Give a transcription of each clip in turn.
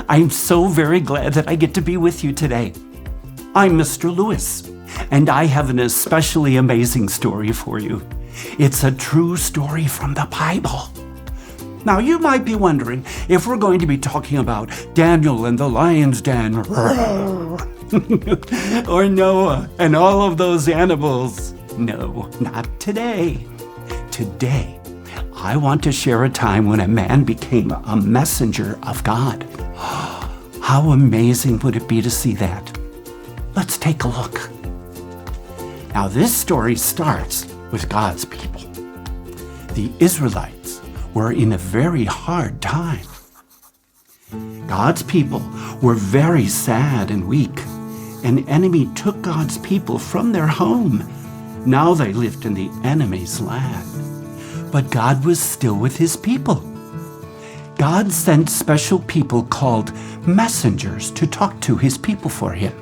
I'm so very glad that I get to be with you today. I'm Mr. Lewis, and I have an especially amazing story for you. It's a true story from the Bible. Now, you might be wondering if we're going to be talking about Daniel and the lion's den, or Noah and all of those animals. No, not today. Today, I want to share a time when a man became a messenger of God. How amazing would it be to see that? Let's take a look. Now, this story starts with God's people. The Israelites were in a very hard time. God's people were very sad and weak. An enemy took God's people from their home. Now they lived in the enemy's land. But God was still with his people. God sent special people called messengers to talk to his people for him.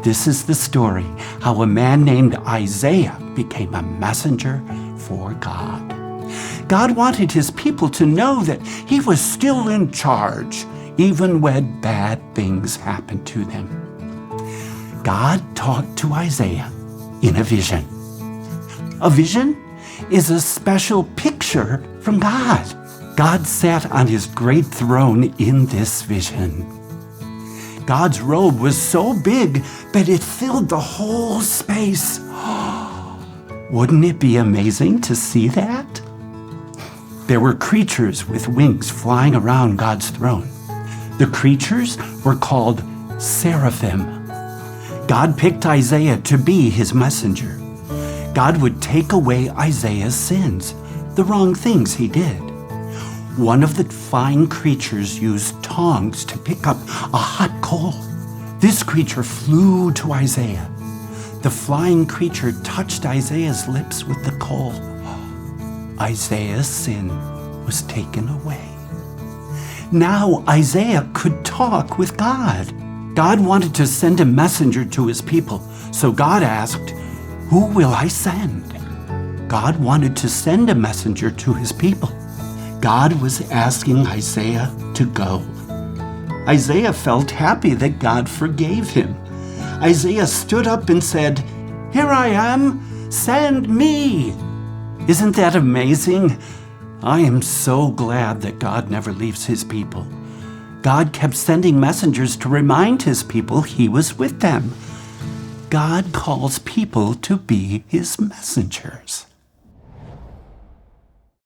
This is the story how a man named Isaiah became a messenger for God. God wanted his people to know that he was still in charge, even when bad things happened to them. God talked to Isaiah in a vision. A vision is a special picture from God. God sat on his great throne in this vision. God's robe was so big that it filled the whole space. Wouldn't it be amazing to see that? There were creatures with wings flying around God's throne. The creatures were called seraphim. God picked Isaiah to be his messenger. God would take away Isaiah's sins, the wrong things he did. One of the flying creatures used tongs to pick up a hot coal. This creature flew to Isaiah. The flying creature touched Isaiah's lips with the coal. Isaiah's sin was taken away. Now Isaiah could talk with God. God wanted to send a messenger to his people, so God asked, "Who will I send?" God wanted to send a messenger to his people. God was asking Isaiah to go. Isaiah felt happy that God forgave him. Isaiah stood up and said, "Here I am, send me." Isn't that amazing? I am so glad that God never leaves his people. God kept sending messengers to remind his people he was with them. God calls people to be his messengers.